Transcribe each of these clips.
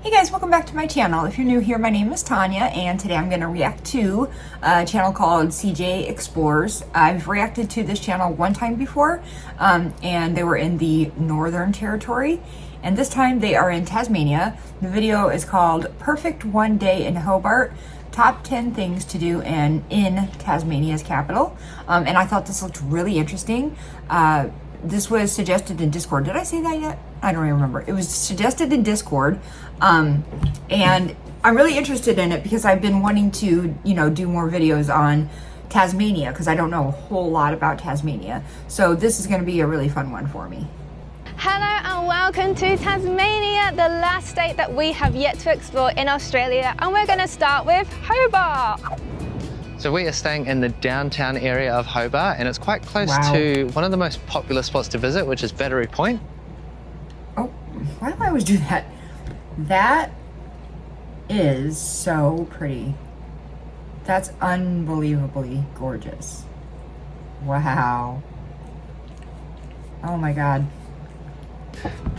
Hey guys, welcome back to my channel. If you're new here, my name is Tanya, and today I'm going to react to a channel called CJ Explores. I've reacted to this channel one time before, and they were in the Northern Territory, and this time they are in Tasmania. The video is called Perfect One Day in Hobart, Top 10 Things to Do in Tasmania's capital, and I thought this looked really interesting. This was suggested in Discord. Did I say that yet? I don't even remember. It was suggested in Discord, and I'm really interested in it because I've been wanting to, do more videos on Tasmania because I don't know a whole lot about Tasmania. So this is going to be a really fun one for me. Hello and welcome to Tasmania, the last state that we have yet to explore in Australia, and we're going to start with Hobart. So we are staying in the downtown area of Hobart, and it's quite close to one of the most popular spots to visit, which is Battery Point. Oh, why do I always do that? That is so pretty. That's unbelievably gorgeous. Wow. Oh my God.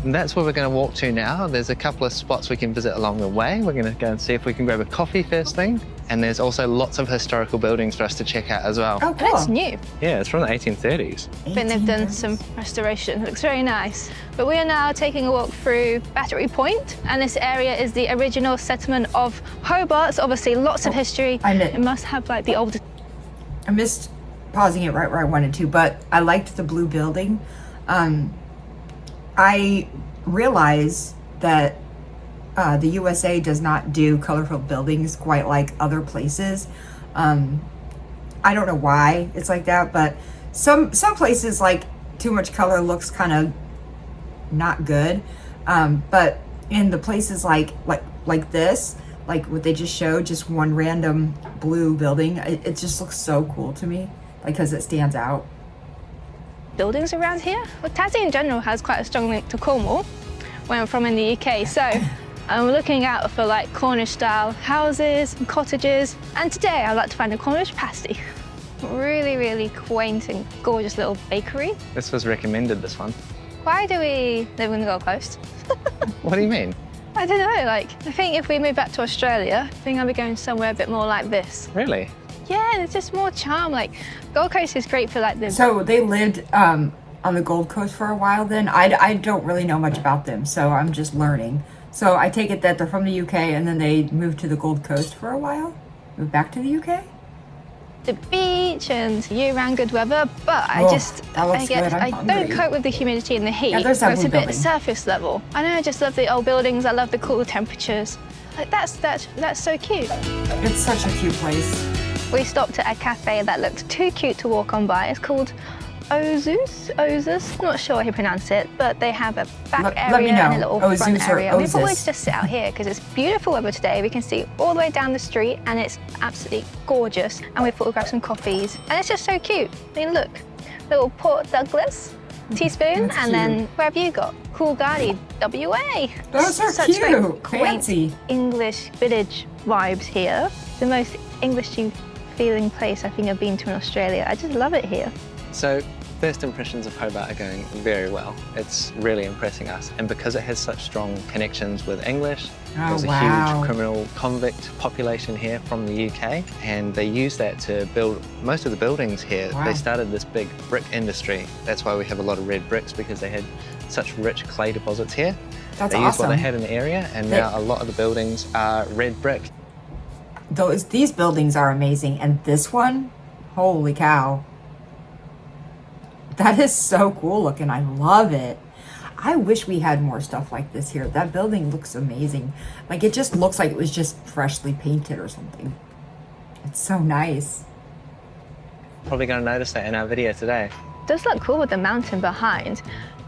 And that's where we're going to walk to now. There's a couple of spots we can visit along the way. We're going to go and see if we can grab a coffee first thing. And there's also lots of historical buildings for us to check out as well. Oh, cool. That's new. Yeah, it's from the 1830s. I think they've done some restoration. It looks very nice. But we are now taking a walk through Battery Point, and this area is the original settlement of Hobart. So obviously lots of history. It must have like the oldest. I missed pausing it right where I wanted to, but I liked the blue building. I realize that the USA does not do colorful buildings quite like other places. I don't know why it's like that, but some places, like, too much color looks kind of not good. But in the places like this, like what they just showed, just one random blue building, it just looks so cool to me, like, because it stands out. Buildings around here. Well, Tassie in general has quite a strong link to Cornwall, where I'm from in the UK. So I'm looking out for like Cornish-style houses and cottages. And today I'd like to find a Cornish pasty. Really, really quaint and gorgeous little bakery. This was recommended, this one. Why do we live in the Gold Coast? What do you mean? I don't know. Like, I think if we move back to Australia, I think I'll be going somewhere a bit more like this. Really? Yeah, there's just more charm. Like, Gold Coast is great for like the... So they lived on the Gold Coast for a while then? I don't really know much about them, so I'm just learning. So I take it that they're from the UK and then they moved to the Gold Coast for a while? Moved back to the UK? The beach and year-round good weather, but I don't cope with the humidity and the heat. Yeah, there's that it's a building. bit surface level. I know, I just love the old buildings. I love the cool temperatures. Like, that's so cute. It's such a cute place. We stopped at a cafe that looked too cute to walk on by. It's called Ozus. Not sure how you pronounce it, but they have a back area and a little front area. We thought we'd just sit out here because it's beautiful weather today. We can see all the way down the street and it's absolutely gorgeous. And we thought we'd grab some coffees. And it's just so cute. I mean, look, little Port Douglas teaspoon, and then where have you got? Coolgardie, WA. Those are such cute. quaint Fancy. English village vibes here. The most Englishy feeling place I think I've been to in Australia. I just love it here. So first impressions of Hobart are going very well. It's really impressing us. And because it has such strong connections with English, there's a huge criminal convict population here from the UK, and they use that to build most of the buildings here. They started this big brick industry. That's why we have a lot of red bricks, because they had such rich clay deposits here. That's they used awesome. what they had in the area, and now a lot of the buildings are red brick. These buildings are amazing, and this one, holy cow. That is so cool looking. I love it. I wish we had more stuff like this here. That building looks amazing. Like, it just looks like it was just freshly painted or something. It's so nice. Probably going to notice that in our video today. It does look cool with the mountain behind.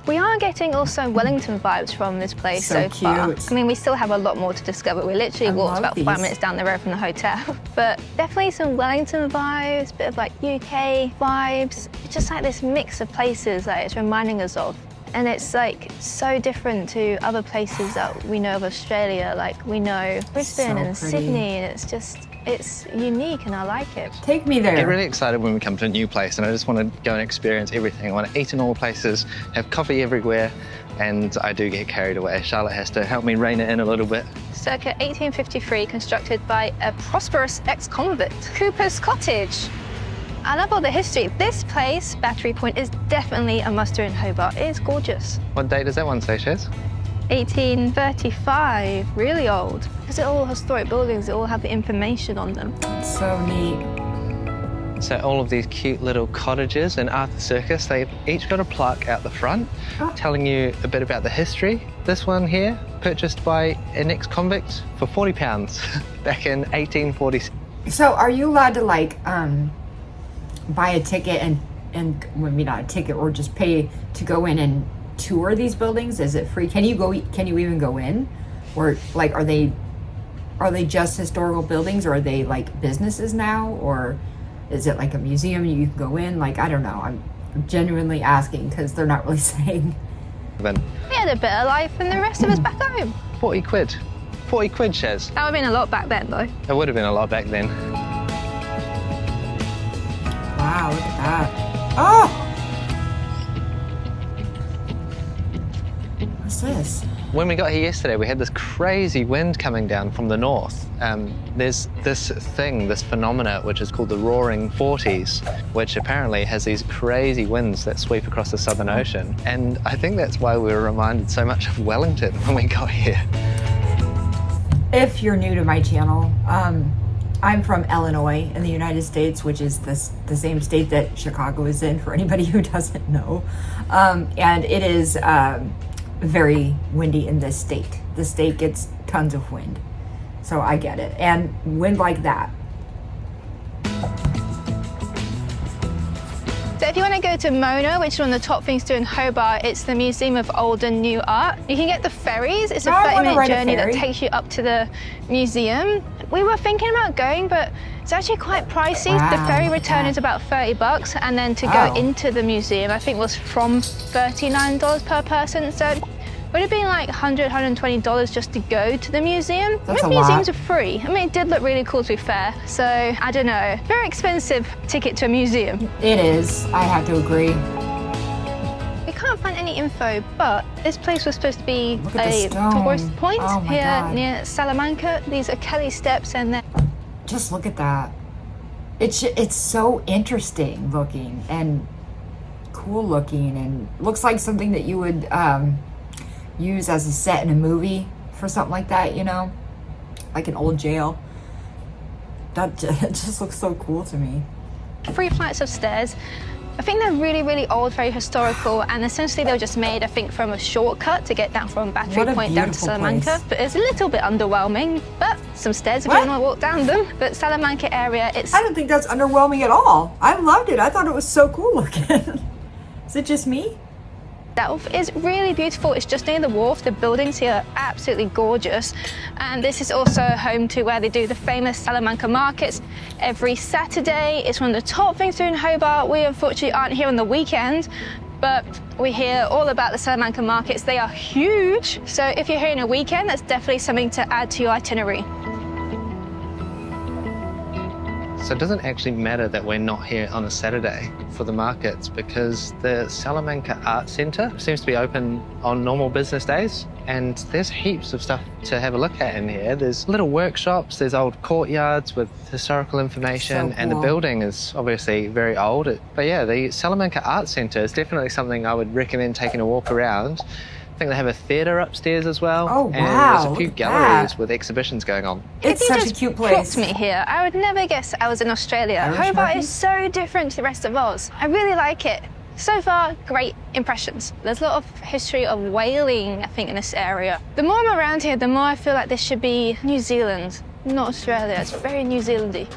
We are getting also Wellington vibes from this place so far. I mean, we still have a lot more to discover. We literally walked about 5 minutes down the road from the hotel. But definitely some Wellington vibes, a bit of like UK vibes. It's just like this mix of places that it's reminding us of. And it's like so different to other places that we know of Australia. Like, we know Brisbane and Sydney, and it's just, it's unique and I like it. Take me there. I get really excited when we come to a new place, and I just want to go and experience everything. I want to eat in all places, have coffee everywhere, and I do get carried away. Charlotte has to help me rein it in a little bit. circa 1853, constructed by a prosperous ex-convict. Cooper's Cottage. I love all the history. This place, Battery Point, is definitely a must-do in Hobart. It is gorgeous. What date does that one say, Shaz? 1835, really old. Because they're all historic buildings, they all have the information on them. It's so neat. So all of these cute little cottages in Arthur Circus, they've each got a plaque out the front telling you a bit about the history. This one here, purchased by an ex-convict for £40 back in 1846. So are you allowed to like buy a ticket and maybe not a ticket or just pay to go in and tour these buildings? Is it free? Can you even go in? Or like are they just historical buildings, or are they like businesses now, or is it like a museum you can go in? Like, I don't know. I'm genuinely asking because they're not really saying. Then We had a better life than the rest of us back home. 40 quid. 40 quid, Shaz. That would have been a lot back then, though. It would have been a lot back then. Wow, look at that. Oh! What's this? When we got here yesterday, we had this crazy wind coming down from the north. There's this phenomena, which is called the Roaring Forties, which apparently has these crazy winds that sweep across the Southern Ocean. And I think that's why we were reminded so much of Wellington when we got here. If you're new to my channel, I'm from Illinois in the United States, which is the same state that Chicago is in, for anybody who doesn't know. And it is very windy in this state. The state gets tons of wind. So I get it. And wind like that. So if you want to go to Mona, which is one of the top things to do in Hobart, it's the Museum of Old and New Art. You can get the ferries. It's a 30-minute journey that takes you up to the museum. We were thinking about going, but it's actually quite pricey. Wow, the ferry return is about $30, and then to go into the museum, I think was from $39 per person. So it would have been like $100, $120 just to go to the museum. That's Most museums are free. I mean, it did look really cool, to be fair. So I don't know. Very expensive ticket to a museum. It is. I have to agree. We can't find any info, but this place was supposed to be a tourist point here God. near Salamanca. These are Kelly steps, and then Just look at that. It's so interesting looking and cool looking, and looks like something that you would use as a set in a movie for something like that, you know, like an old jail. It just looks so cool to me. 3 flights of stairs. I think they're really, really old, very historical, and essentially they were just made, I think, from a shortcut to get down from Battery Point down to Salamanca. Place. But it's a little bit underwhelming, but some stairs if you want to walk down them. But Salamanca area, it's... I don't think that's underwhelming at all. I loved it. I thought it was so cool looking. Is it just me? That is really beautiful. It's just near the wharf. The buildings here are absolutely gorgeous. And this is also home to where they do the famous Salamanca markets every Saturday. It's one of the top things to do in Hobart. We unfortunately aren't here on the weekend, but we hear all about the Salamanca markets. They are huge. So if you're here on a weekend, that's definitely something to add to your itinerary. So it doesn't actually matter that we're not here on a Saturday for the markets, because the Salamanca Art Centre seems to be open on normal business days, and there's heaps of stuff to have a look at in here. There's little workshops, there's old courtyards with historical information, so cool. And the building is obviously very old. But yeah, the Salamanca Art Centre is definitely something I would recommend taking a walk around. I think they have a theatre upstairs as well. Oh, wow. And there's a few galleries with exhibitions going on. It's such a cute place. Me here, I would never guess I was in Australia. Hobart is so different to the rest of Oz. I really like it. So far, great impressions. There's a lot of history of whaling, I think, in this area. The more I'm around here, the more I feel like this should be New Zealand, not Australia. It's very New Zealandy.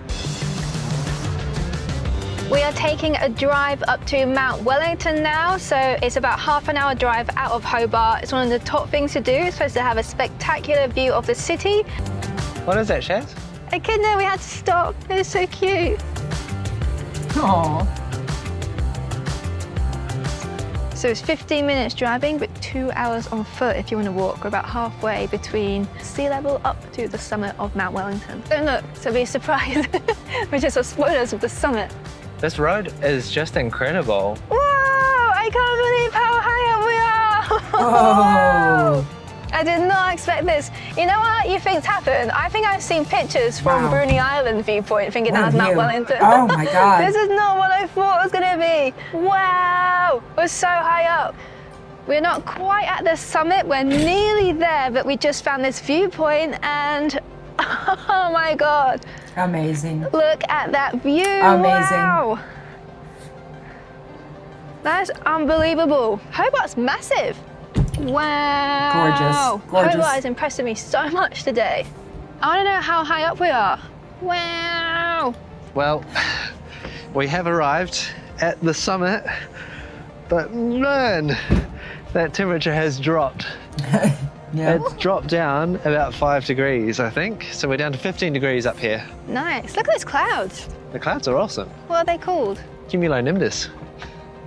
We are taking a drive up to Mount Wellington now, so it's about half an hour drive out of Hobart. It's one of the top things to do. It's supposed to have a spectacular view of the city. What is that, Shaz? Echidna, we had to stop. They're so cute. Aww. So it's 15 minutes driving, but 2 hours on foot if you want to walk. We're about halfway between sea level up to the summit of Mount Wellington. Don't look, so be surprised. We're just spoilers of the summit. This road is just incredible. Whoa! I can't believe how high up we are! Oh. I did not expect this. You know what you think's happened? I think I've seen pictures from Bruny Island viewpoint thinking that was Mount Wellington. Oh my God. This is not what I thought it was going to be. Wow, we're so high up. We're not quite at the summit, we're nearly there, but we just found this viewpoint and oh my God. Amazing. Look at that view. Amazing. Wow. That's unbelievable. Hobart's massive. Wow. Gorgeous. Gorgeous. Hobart is impressing me so much today. I want to know how high up we are. Wow. Well, we have arrived at the summit, but man, that temperature has dropped. Yeah. It's dropped down about 5 degrees, I think. So we're down to 15 degrees up here. Nice. Look at those clouds. The clouds are awesome. What are they called? Cumulonimbus.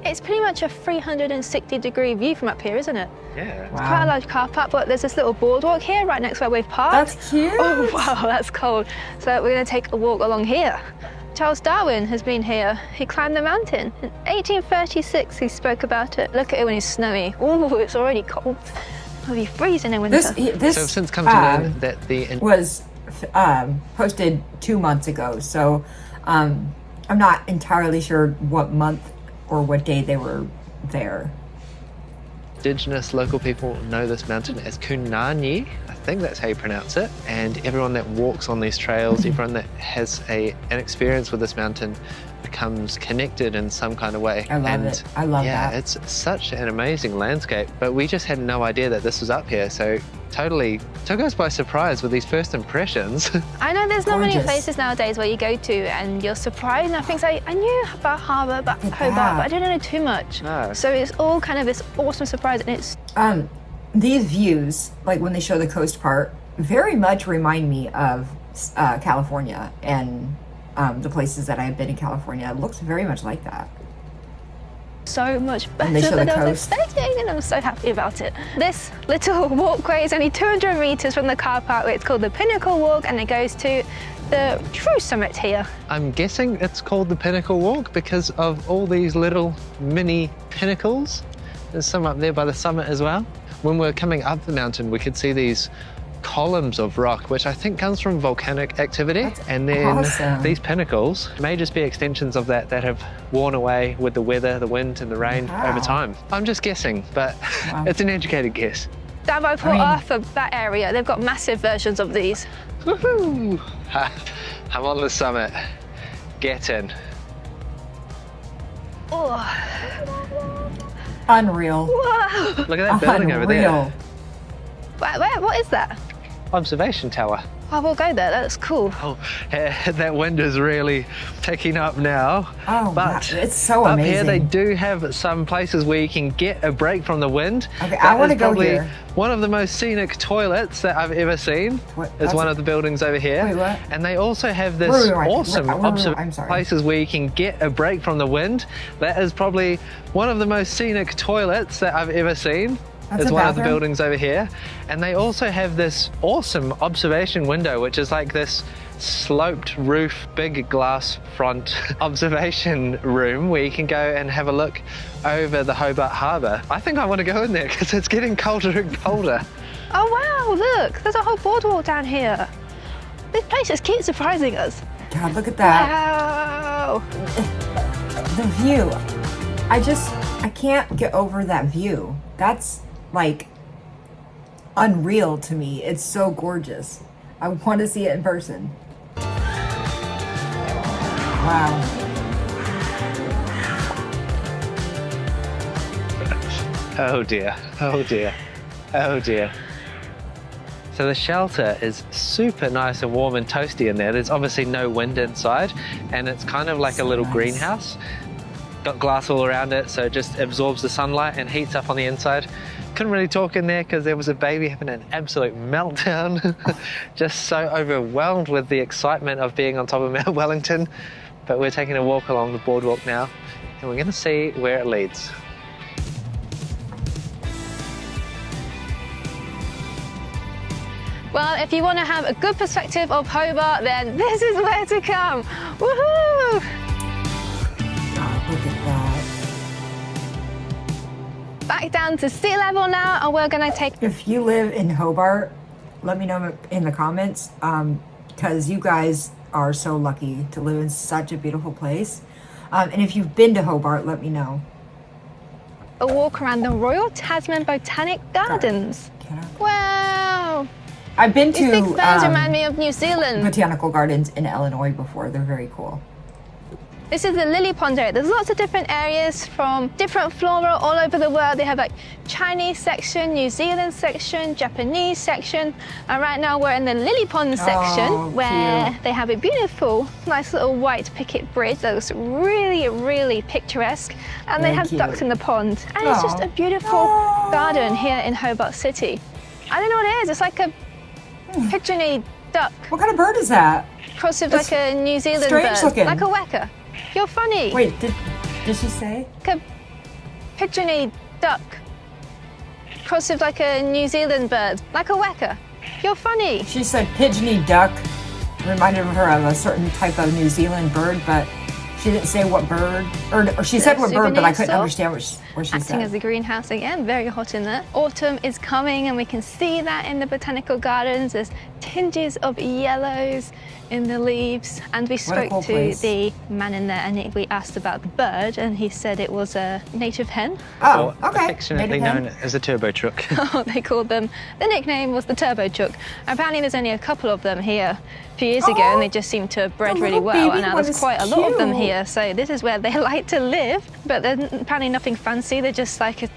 It's pretty much a 360-degree view from up here, isn't it? Yeah. Wow. Quite a large car park, but there's this little boardwalk here right next to where we've parked. That's cute. Oh, wow, that's cold. So we're going to take a walk along here. Charles Darwin has been here. He climbed the mountain. In 1836, he spoke about it. Look at it when it's snowy. Oh, it's already cold. It'll be freezing in winter. This So I've since come to learn that the... was posted 2 months ago, so I'm not entirely sure what month or what day they were there. Indigenous local people know this mountain as Kunani. I think that's how you pronounce it. And everyone that walks on these trails, everyone that has an experience with this mountain becomes connected in some kind of way. I love it. I love that. Yeah, it's such an amazing landscape, but we just had no idea that this was up here. So totally took us by surprise with these first impressions. I know there's not many Gorgeous. places nowadays where you go to and you're surprised. And I think I knew about Hobart, but I didn't know too much. No. So it's all kind of this awesome surprise, and it's These views, like when they show the coast part, very much remind me of California and the places that I've been in California. It looks very much like that. so much And they better show than the I was coast. expecting, and I'm so happy about it. This little walkway is only 200 meters from the car park. It's called the Pinnacle Walk, and it goes to the true summit here. I'm guessing it's called the Pinnacle Walk because of all these little mini pinnacles. There's some up there by the summit as well. When we're coming up the mountain, we could see these columns of rock, which I think comes from volcanic activity. That's and then awesome. these pinnacles may just be extensions of that have worn away with the weather, the wind and the rain Wow. over time. I'm just guessing, but Wow. it's an educated guess. Down by Port Arthur, that area, they've got massive versions of these. Woohoo! I'm on the summit. Get in. Oh, Unreal. wow. Look at that building over there. Unreal. What is that? Observation tower. Oh, we'll go there. That's cool. Oh, that wind is really picking up now. Oh, but wow. It's so up amazing. here they do have some places where you can get a break from the wind. Okay, I want to go probably here. One of the most scenic toilets that I've ever seen is one of the buildings over here. Wait, what? And they also have this awesome I'm sorry. places where you can get a break from the wind. That is probably one of the most scenic toilets that I've ever seen. That's Is a one of the bathroom? buildings over here. And they also have this awesome observation window, which is like this sloped roof, big glass front observation room where you can go and have a look over the Hobart Harbour. I think I want to go in there because it's getting colder and colder. Oh, wow, look. There's a whole boardwalk down here. This place just keeps surprising us. God, look at that. Wow. The view. I can't get over that view. That's like unreal to me. It's so gorgeous. I want to see it in person. Wow. Oh dear, oh dear, oh dear. So the shelter is super nice and warm and toasty in there. There's obviously no wind inside, and it's kind of like a So little nice. greenhouse. Got glass all around it, so it just absorbs the sunlight and heats up on the inside. Couldn't really talk in there because there was a baby having an absolute meltdown. Just so overwhelmed with the excitement of being on top of Mount Wellington. But we're taking a walk along the boardwalk now, and we're gonna see where it leads. Well, if you want to have a good perspective of Hobart, then this is where to come. Woohoo! God, look at that. back down to sea level now, and we're gonna take... If you live in Hobart, let me know in the comments, because you guys are so lucky to live in such a beautiful place. And if you've been to Hobart, let me know. A walk around the Royal Tasman Botanic Gardens. Wow! I've been to These big birds remind me of New Zealand. Botanical gardens in Illinois before. They're very cool. This is the lily pond area. There's lots of different areas from different flora all over the world. They have like Chinese section, New Zealand section, Japanese section. And right now we're in the lily pond section where they have a beautiful, nice little white picket bridge that looks really, really picturesque. And they have ducks in the pond. And it's just a beautiful garden here in Hobart City. I don't know what it is. It's like a pigeony duck. What kind of bird is that? Cross with like a New Zealand bird. Looking. Like a weka. You're funny. Wait, did she say? Like a pigeony duck. Cross with like a New Zealand bird. Like a weka. You're funny. She said pigeony duck. Reminded her of a certain type of New Zealand bird, but she didn't say what bird. Or she said what bird, but I couldn't understand what she said. Acting as a greenhouse again, very hot in there. Autumn is coming and we can see that in the botanical gardens. There's tinges of yellows in the leaves. And we spoke to the man in there and we asked about the bird and he said it was a native hen. Oh, okay. Affectionately known as a turbo chook. Oh, they called them, the nickname was the turbo chook. Apparently there's only a couple of them here a few years ago and they just seem to have bred really well and now there's quite a lot of them here. So this is where they like to live, but they're apparently nothing fancy. They're just like a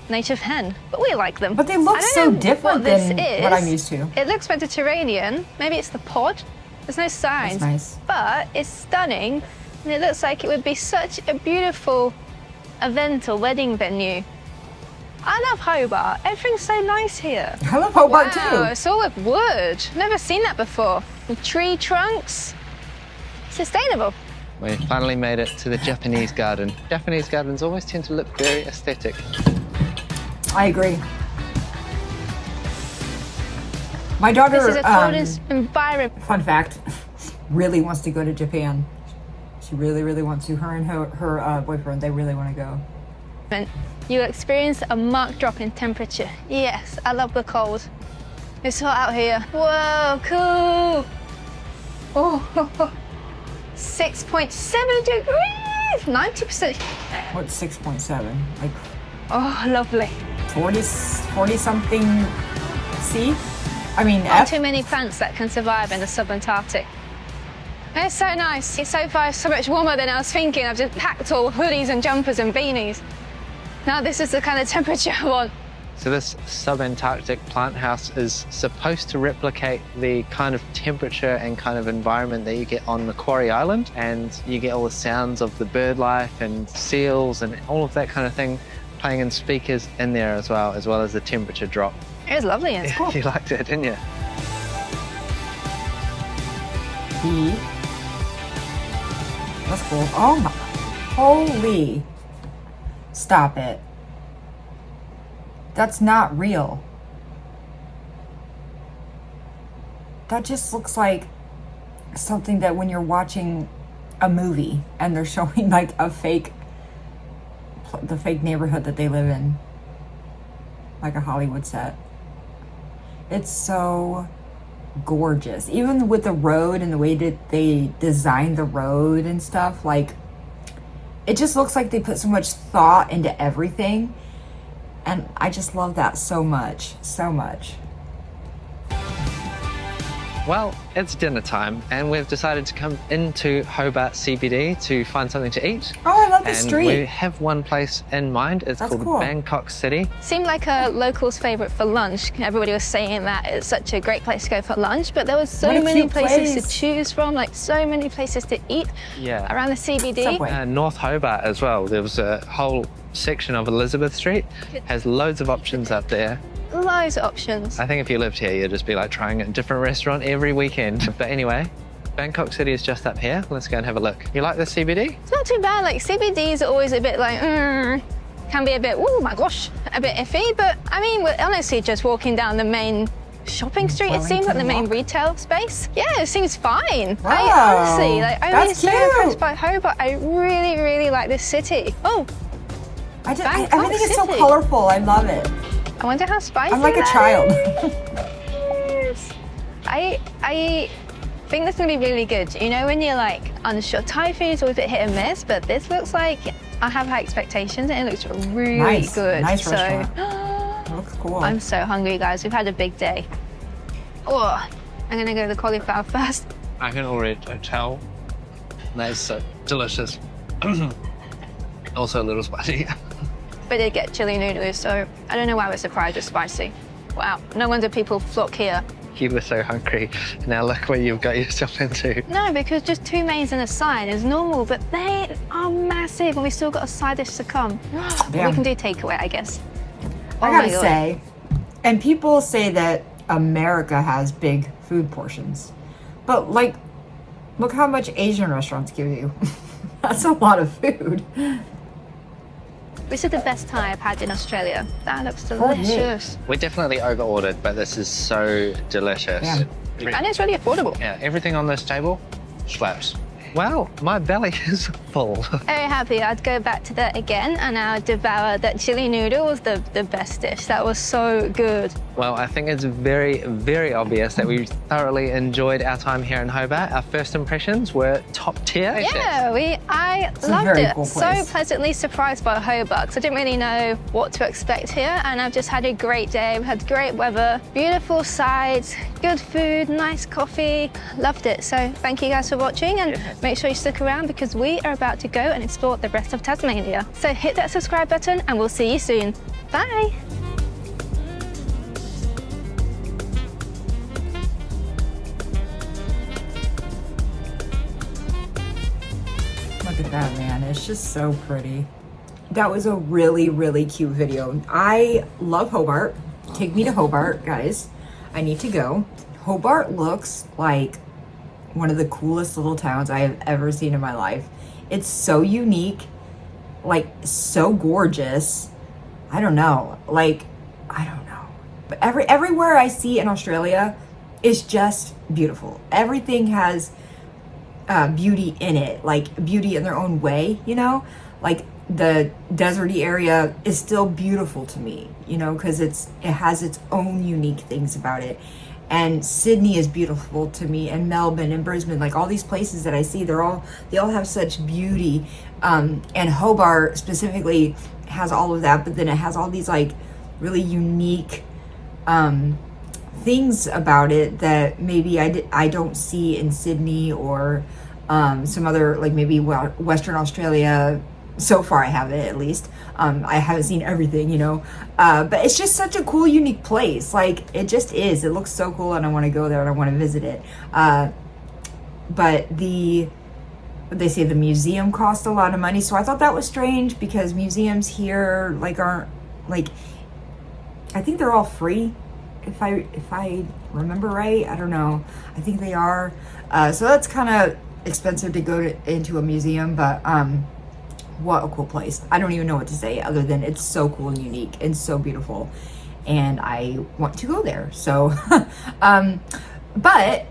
native hen, but we like them. But they look so different than what I'm used to. It looks Mediterranean. Maybe it's the pod. There's no signs. That's nice. But it's stunning, and it looks like it would be such a beautiful event or wedding venue. I love Hobart. Everything's so nice here. I love Hobart too. It's all with wood. Never seen that before. With tree trunks. Sustainable. We finally made it to the Japanese garden. Japanese gardens always tend to look very aesthetic. I agree. My daughter, this is a gorgeous environment. Fun fact, really wants to go to Japan. She really, really wants to. Her and her boyfriend, they really want to go. You experience a marked drop in temperature. Yes, I love the cold. It's hot out here. Whoa, cool. Oh, 6.7 degrees, 90%. What's 6.7? Like, oh, lovely. 40 something C? I mean, Not too many plants that can survive in the subantarctic. It's so nice. It's so far so much warmer than I was thinking. I've just packed all hoodies and jumpers and beanies. Now this is the kind of temperature I want. So this subantarctic plant house is supposed to replicate the kind of temperature and kind of environment that you get on Macquarie Island, and you get all the sounds of the bird life and seals and all of that kind of thing playing in speakers in there as well as the temperature drop. It was lovely and it's cool. You liked it, didn't you? That's cool. Oh my, holy, stop it. That's not real. That just looks like something that when you're watching a movie and they're showing like the fake neighborhood that they live in, like a Hollywood set. It's so gorgeous. Even with the road and the way that they designed the road and stuff, like, it just looks like they put so much thought into everything. And I just love that so much, so much. Well, it's dinner time, and we've decided to come into Hobart CBD to find something to eat. Oh, I love the street. And we have one place in mind. It's called Bangkok City. Seemed like a local's favourite for lunch. Everybody was saying that it's such a great place to go for lunch, but there was so many places to choose from, like so many places to eat around the CBD. North Hobart as well. There was a whole section of Elizabeth Street. Has loads of options up there. Loads of options. I think if you lived here, you'd just be like trying a different restaurant every weekend. But anyway, Bangkok City is just up here. Let's go and have a look. You like the CBD? It's not too bad. Like, CBDs are always a bit like, can be a bit, oh my gosh, a bit iffy. But I mean, we're honestly just walking down the main shopping street. It seems like the main retail space. Yeah, it seems fine. Wow, I honestly, like, I'm that's so cute. impressed by Hobart. I really, really like this city. Oh, Everything is so colorful. I love it. I wonder how spicy I'm like a child. I think this is gonna be really good. You know when you're like unsure, Thai food is always a bit hit and miss, but this looks like I have high expectations and it looks really good. Nice so, restaurant. It looks cool. I'm so hungry, guys. We've had a big day. Oh, I'm gonna go to the cauliflower first. I can already tell that it's so delicious. Also a little spicy. We did get chili noodles, so I don't know why we're surprised it's spicy. Wow, no wonder people flock here. You were so hungry. Now look what you've got yourself into. No, because just 2 mains and a side is normal, but they are massive and we still got a side dish to come. We can do takeaway, I guess. I gotta say, and people say that America has big food portions, but like, look how much Asian restaurants give you. That's a lot of food. This is the best Thai I've had in Australia. That looks delicious. We definitely over-ordered, but this is so delicious. Yeah. And it's really affordable. Yeah, everything on this table slaps. Wow, my belly is full. Very happy. I'd go back to that again and I would devour that chili noodle was the best dish. That was so good. Well, I think it's very, very obvious that we thoroughly enjoyed our time here in Hobart. Our first impressions were top tier. Yeah, I loved it. Cool so pleasantly surprised by Hobart because I didn't really know what to expect here and I've just had a great day. We've had great weather, beautiful sides, good food, nice coffee. Loved it. So thank you guys for watching and make sure you stick around because we are about to go and explore the rest of Tasmania. So hit that subscribe button and we'll see you soon. Bye. Look at that, man. It's just so pretty. That was a really, really cute video. I love Hobart. Take me to Hobart, guys. I need to go. Hobart looks like one of the coolest little towns I have ever seen in my life. It's so unique, like so gorgeous. I don't know. But everywhere I see in Australia is just beautiful. Everything has beauty in it, like beauty in their own way, you know? Like the deserty area is still beautiful to me, you know, because it has its own unique things about it. And Sydney is beautiful to me, and Melbourne and Brisbane, like all these places that I see, they all have such beauty. And Hobart specifically has all of that, but then it has all these like really unique things about it that maybe I don't see in Sydney or some other, like maybe Western Australia. So far I haven't, at least. I haven't seen everything, you know, but it's just such a cool, unique place. Like it just is. It looks so cool and I want to go there and I want to visit it. But they say the museum costs a lot of money, so I thought that was strange because museums here like aren't like, I think they're all free if I remember right. I don't know. I think they are. So that's kind of expensive to go into a museum, but what a cool place. I don't even know what to say other than it's so cool and unique and so beautiful and I want to go there. So but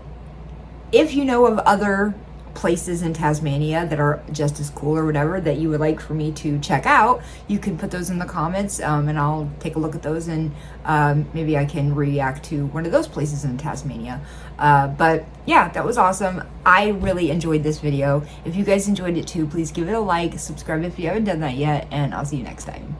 if you know of other places in Tasmania that are just as cool or whatever that you would like for me to check out, you can put those in the comments and I'll take a look at those and maybe I can react to one of those places in Tasmania. But yeah, that was awesome. I really enjoyed this video. If you guys enjoyed it too, please give it a like, subscribe if you haven't done that yet, and I'll see you next time.